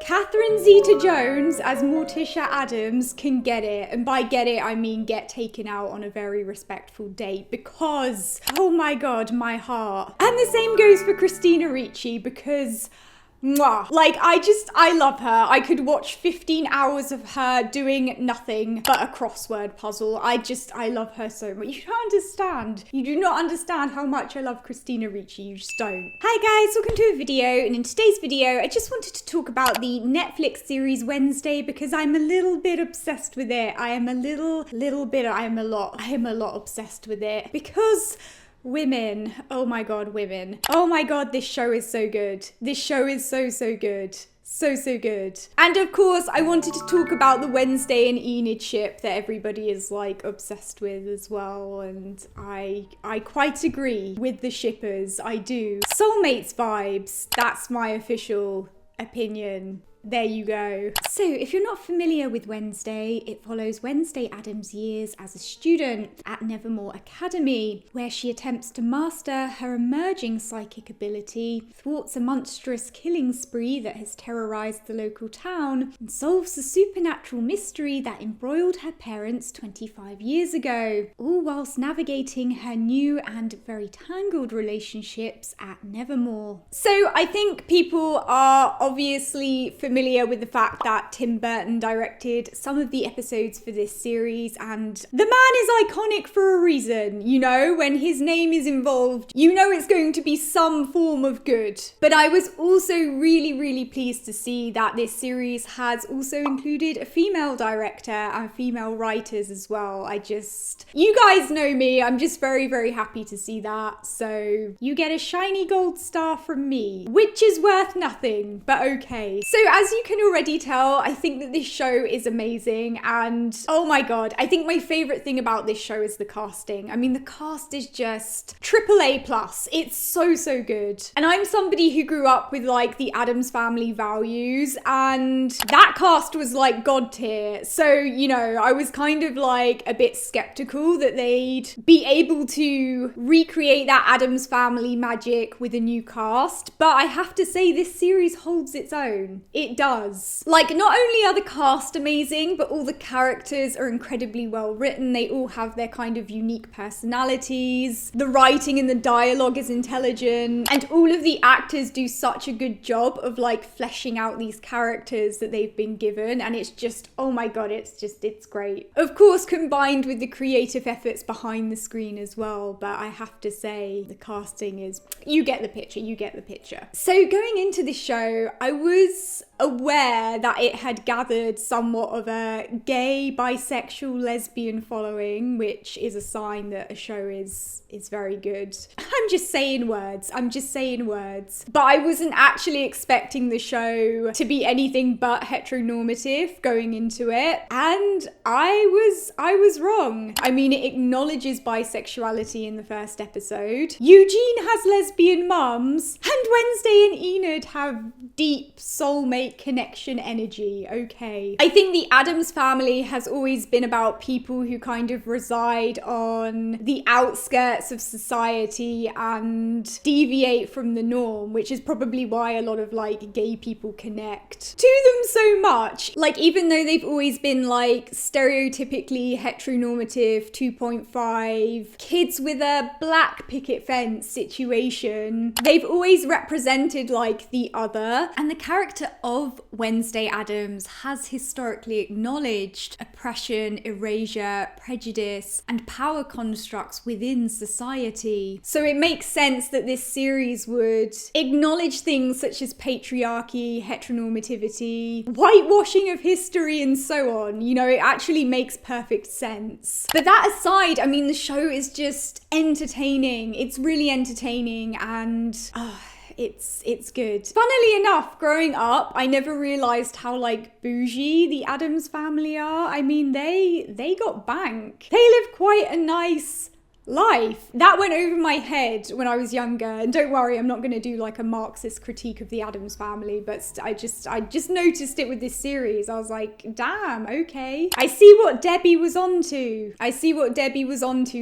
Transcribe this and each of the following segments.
Catherine Zeta-Jones as Morticia Addams can get it, and by get it I mean get taken out on a very respectful date, because, oh my god, my heart. And the same goes for Christina Ricci, because mwah. Like, I love her. I could watch 15 hours of her doing nothing but a crossword puzzle. I love her so much. You don't understand. You do not understand how much I love Christina Ricci. You just don't. Hi guys, welcome to a video, and in today's video, I just wanted to talk about the Netflix series Wednesday, because I'm a little bit obsessed with it. I am a lot obsessed with it, because women. Oh my god, women. Oh my god, this show is so good. This show is so good. So good. And of course, I wanted to talk about the Wednesday and Enid ship that everybody is like obsessed with as well. And I quite agree with the shippers. I do. Soulmates vibes. That's my official opinion. There you go. So if you're not familiar with Wednesday, it follows Wednesday Addams' years as a student at Nevermore Academy, where she attempts to master her emerging psychic ability, thwarts a monstrous killing spree that has terrorized the local town, and solves the supernatural mystery that embroiled her parents 25 years ago, all whilst navigating her new and very tangled relationships at Nevermore. So I think people are obviously familiar with the fact that Tim Burton directed some of the episodes for this series, and the man is iconic for a reason. You know, when his name is involved, you know it's going to be some form of good. But I was also really pleased to see that this series has also included a female director and female writers as well. You guys know me, I'm just very happy to see that. So you get a shiny gold star from me, which is worth nothing, but okay. So as you can already tell, I think that this show is amazing, and oh my god, I think my favorite thing about this show is the casting. I mean, the cast is just AAA+. It's so good. And I'm somebody who grew up with like the Addams Family values, and that cast was like god tier. So, you know, I was kind of like a bit skeptical that they'd be able to recreate that Addams Family magic with a new cast, but I have to say this series holds its own. It does. Like, not only are the cast amazing, but all the characters are incredibly well written. They all have their kind of unique personalities. The writing and the dialogue is intelligent, and all of the actors do such a good job of like fleshing out these characters that they've been given, and it's just, oh my god, it's great. Of course, combined with the creative efforts behind the screen as well, but I have to say the casting is, you get the picture. So going into this show, I was aware that it had gathered somewhat of a gay, bisexual, lesbian following, which is a sign that a show is very good. I'm just saying words. But I wasn't actually expecting the show to be anything but heteronormative going into it, and I was wrong. I mean, it acknowledges bisexuality in the first episode. Eugene has lesbian mums, and Wednesday and Enid have deep soulmate connection energy. Okay. I think the Addams Family has always been about people who kind of reside on the outskirts of society and deviate from the norm, which is probably why a lot of like gay people connect to them so much. Like, even though they've always been like stereotypically heteronormative 2.5 kids with a black picket fence situation, they've always represented like the other, and the character of Wednesday Addams has historically acknowledged oppression, erasure, prejudice, and power constructs within society. So it makes sense that this series would acknowledge things such as patriarchy, heteronormativity, whitewashing of history, and so on. You know, it actually makes perfect sense. But that aside, I mean, the show is just entertaining. It's really entertaining, and it's good. Funnily enough, growing up, I never realized how like bougie the Addams Family are. I mean, they got bank. They live quite a nice life. That went over my head when I was younger, and don't worry, I'm not going to do like a Marxist critique of the Addams Family, but I just noticed it with this series. I was like, damn, okay, I see what Debbie was onto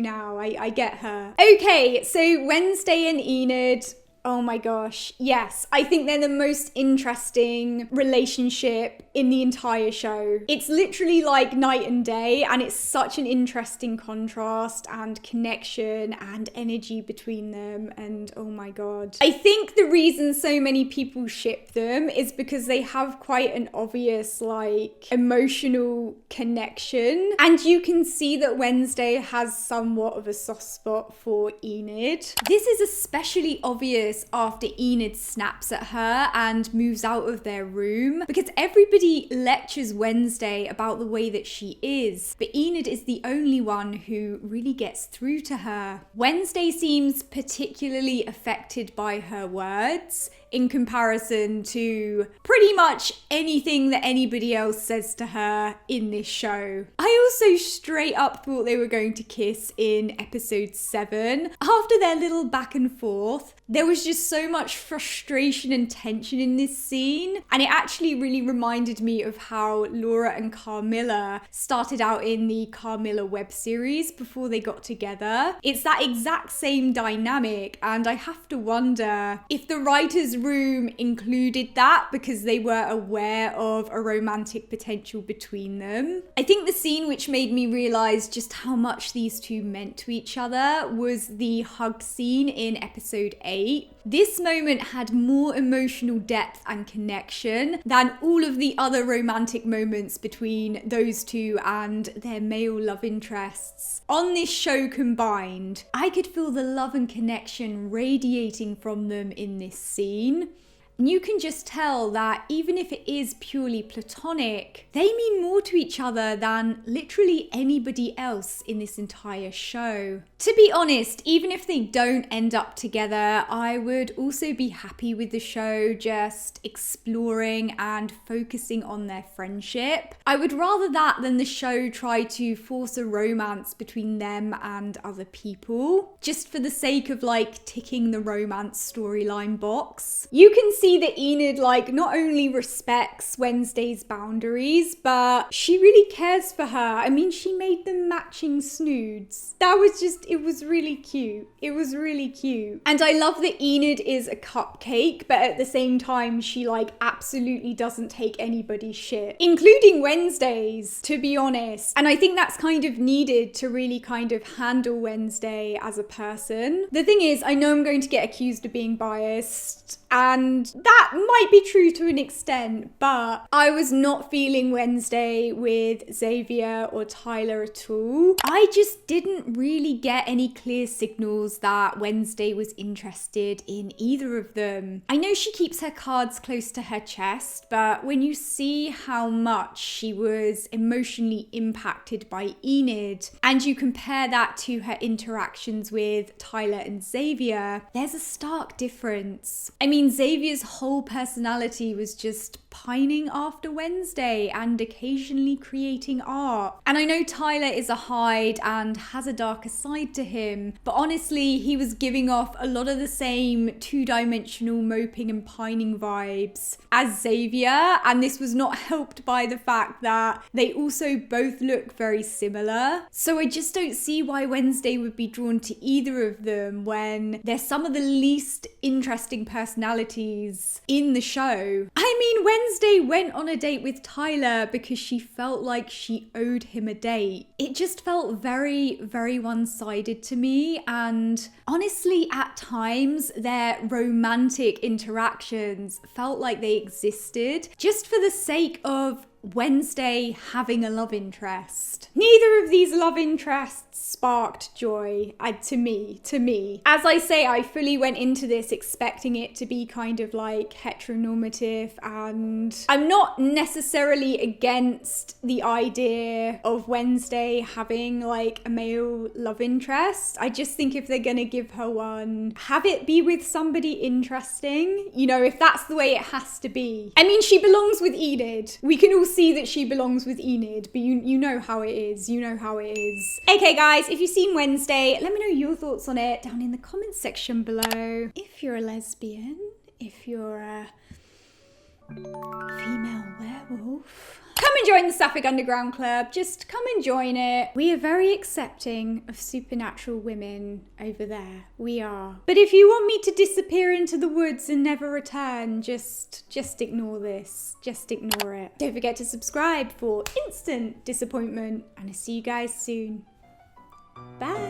now. I get her. Okay, so Wednesday and Enid, Oh my gosh. Yes, I think they're the most interesting relationship in the entire show. It's literally like night and day, and it's such an interesting contrast and connection and energy between them. And oh my god. I think the reason so many people ship them is because they have quite an obvious like emotional connection. And you can see that Wednesday has somewhat of a soft spot for Enid. This is especially obvious after Enid snaps at her and moves out of their room, because everybody lectures Wednesday about the way that she is, but Enid is the only one who really gets through to her. Wednesday seems particularly affected by her words in comparison to pretty much anything that anybody else says to her in this show. I also straight up thought they were going to kiss in episode 7. After their little back and forth, there was just so much frustration and tension in this scene, and it actually really reminded me of how Laura and Carmilla started out in the Carmilla web series before they got together. It's that exact same dynamic, and I have to wonder if the writers' room included that because they were aware of a romantic potential between them. I think the scene which made me realise just how much these two meant to each other was the hug scene in episode 8. This moment had more emotional depth and connection than all of the other romantic moments between those two and their male love interests on this show combined. I could feel the love and connection radiating from them in this scene. And you can just tell that even if it is purely platonic, they mean more to each other than literally anybody else in this entire show. To be honest, even if they don't end up together, I would also be happy with the show just exploring and focusing on their friendship. I would rather that than the show try to force a romance between them and other people, just for the sake of like ticking the romance storyline box. You can see that Enid like not only respects Wednesday's boundaries, but she really cares for her. I mean, she made them matching snoods. That was just, it was really cute. It was really cute. And I love that Enid is a cupcake, but at the same time, she like absolutely doesn't take anybody's shit, including Wednesday's, to be honest. And I think that's kind of needed to really kind of handle Wednesday as a person. The thing is, I know I'm going to get accused of being biased, and that might be true to an extent, but I was not feeling Wednesday with Xavier or Tyler at all. I just didn't really get any clear signals that Wednesday was interested in either of them. I know she keeps her cards close to her chest, but when you see how much she was emotionally impacted by Enid, and you compare that to her interactions with Tyler and Xavier, there's a stark difference. I mean, Xavier's whole personality was just pining after Wednesday and occasionally creating art. And I know Tyler is a hide and has a darker side to him, but honestly, he was giving off a lot of the same two-dimensional moping and pining vibes as Xavier, and this was not helped by the fact that they also both look very similar. So I just don't see why Wednesday would be drawn to either of them when they're some of the least interesting personalities in the show. I mean, Wednesday went on a date with Tyler because she felt like she owed him a date. It just felt very, very one-sided to me, and honestly, at times, their romantic interactions felt like they existed just for the sake of Wednesday having a love interest. Neither of these love interests sparked joy to me. As I say, I fully went into this expecting it to be kind of like heteronormative, and I'm not necessarily against the idea of Wednesday having like a male love interest. I just think if they're gonna give her one, have it be with somebody interesting, you know, if that's the way it has to be. I mean, she belongs with Enid. We can all see that she belongs with Enid, but you know how it is. You know how it is. Okay, guys, if you've seen Wednesday, let me know your thoughts on it down in the comments section below. If you're a lesbian, if you're a female werewolf, come and join the Sapphic Underground Club. Just come and join it. We are very accepting of supernatural women over there. We are. But if you want me to disappear into the woods and never return, just ignore this. Just ignore it. Don't forget to subscribe for instant disappointment, and I'll see you guys soon. Bye.